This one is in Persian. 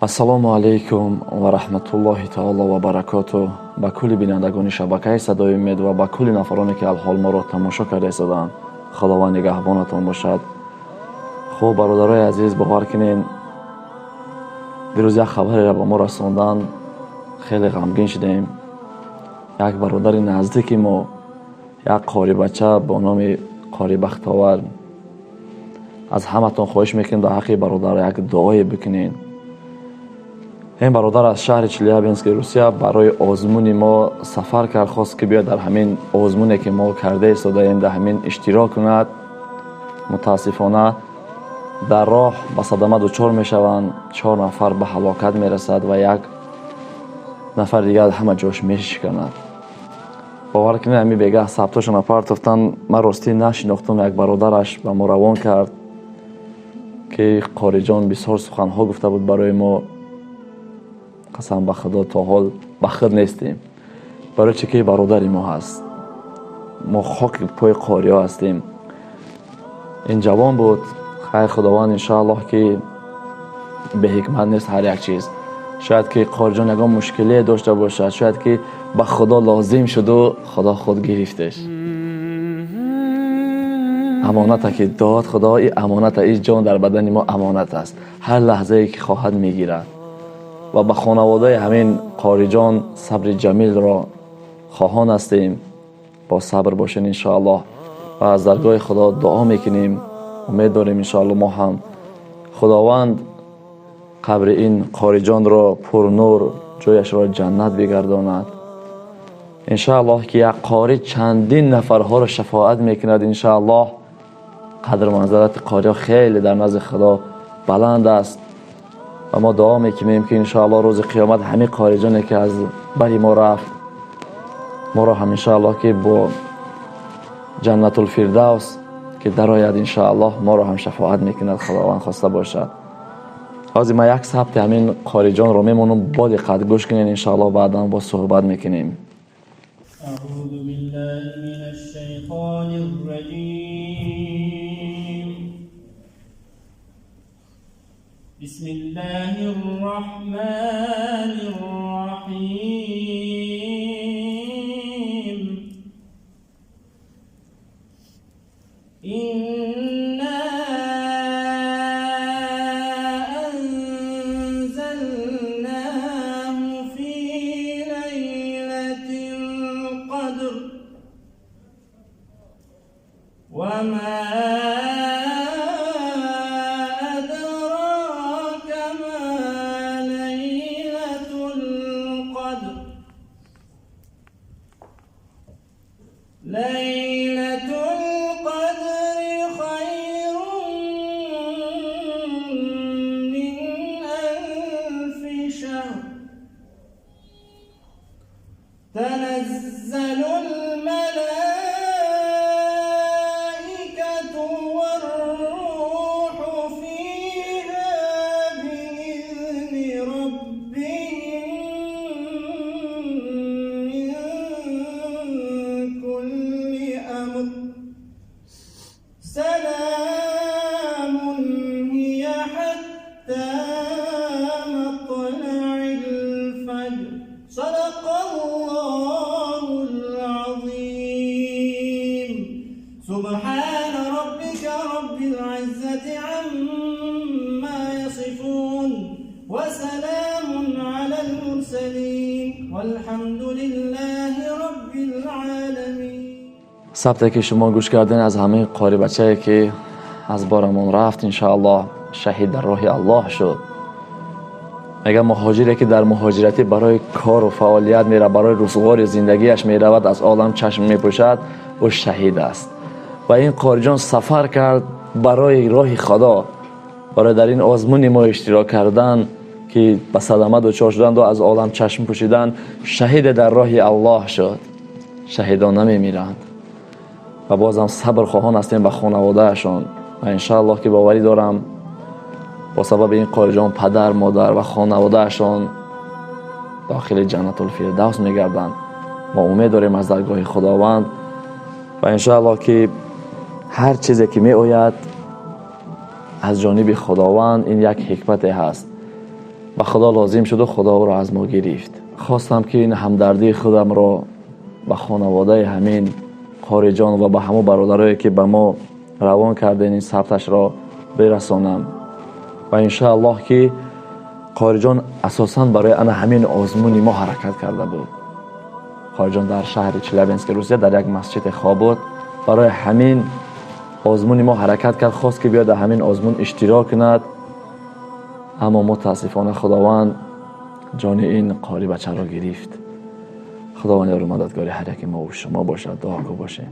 ассалому алайкум ва раҳматуллоҳи таъоло ва баракатуҳ ба кулли бинандагони шабакаи садои умед ва ба кулли нафароне ки алҳол моро тамошо карда истоданд. худованд нигаҳбонатон бошад. хуб бародарои азиз, бовар кунед, дирӯз як хабареро ба мо расонданд. хеле ғамгин шудем. як бародари наздики мо, як қорибача бо номи Қори Бахтовар, аз ҳаматон хоҳиш мекунем дар ҳаққи бародар як дуое бикунед. این برادر از شهر چلیابینسک روسیه برای آزمون ما سفر کرد، خواست که بیاد در همین آزمونی که ما کرده ایستاده ایم در همین اشتراک کند. متاسفانه در راه به صدمه دچار میشوند، 4 نفر به هلاکت میرسد و یک نفر دیگر همه جاش میشکند. باور کنید همین بگه ثبتشون اپارت افتن. من راستی نشناختم. یک برادرش به ما روان کرد که قاری جان بسیار سخنها گفته بود برای ما. قسم به خدا تا حال بخیر نیستیم، برای چه که برادری ما هست. ما خاک پای قاری ها هستیم. این جوان بود. خیر خداوند انشاءالله که به حکمت نیست هر یک چیز. شاید که قاری جان یگان مشکلی داشته باشد، شاید که به خدا لازم شد و خدا خود گرفتش. امانت که داد خدا، این امانت، این جان در بدن ما امانت است. هر لحظه ای که خواهد میگیرد. و به خانواده همین قاری جان صبر جمیل را خواهان هستیم. با صبر باشین انشاءالله و از درگاه خدا دعا میکنیم. امید داریم انشاءالله ما هم خداوند قبر این قاری جان را پر نور، جایش را جنت بگرداند. انشاءالله که یک قاری چندین نفرها را شفاعت میکند. انشاءالله قدر منزلت قاری خیلی در نزد خدا بلند است و ما دعا میکنیم که انشاءالله روز قیامت همین قاری جانی که از بری ما رفت، ما را هم انشاءالله که با جنت الفردوس که درآید انشاءالله ما را هم شفاعت میکند. خداوند خواسته باشد. حاضر ما یک ثبت همین قاری جان رو میمونم، با دقت گوش کنین انشاءالله بعدا با صحبت میکنیم. اعوذ بالله من الشیطان الرجیم. بسم الله الرحمن الرحيم. إنا أنزلناه في ليلة القدر وما ليلة القدر خير من ألف شهر. تنزل الملائكة والروح فيها بإذن ربهم من كل أمر. سلام هي حتى مطلع الفجر. صدق الله العظيم. سبحان ربك رب العزة عما يصفون وسلام على المرسلين والحمد لله رب العالمين. ثبتی که شما گوش کردین از همین قاری بچه‌ای که از بارمون رفت انشاءالله شهید در راه الله شد. میگه مهاجری که در مهاجرتی برای کار و فعالیت میره، برای رسوار زندگیش میرود، از عالم چشم میپوشد، او شهید است. و این قاری جان سفر کرد برای راه خدا، برای در این آزمون ما اشتراک کردن که به صدمه دچار شدند و از عالم چشم پوشیدن. شهید در راه الله شد. شهیدان نمیمیرند و بازم صبر خواهان هستیم به خانوادهشان و انشاءالله که باوری دارم با سبب این قاری جان پدر، مادر و خانوادهشان داخل جنت الفردوس میگردند. ما امید داریم از درگاه خداوند و انشاءالله که هر چیزی که می آید از جانب خداوند این یک حکمت هست. به خدا لازم شد و خدا او را از ما گرفت. خواستم که این همدردی خودم را به خانواده همین قاری جان و به همه برادرایی که به ما روان کردن این ثبتش را برسانم و انشاءالله که قاری جان اساساً برای انا همین آزمونی ما حرکت کرده بود. قاری جان در شهر چلیابینسک روسیه در یک مسجد خواب بود، برای همین آزمونی ما حرکت کرد، خواست که بیاد همین آزمون اشتراک کند، اما متاسفانه خداوند جان این قاری بچه را گرفت. خداوند یار و مددگار هر یک ما و شما باشد. دعا کو باشه.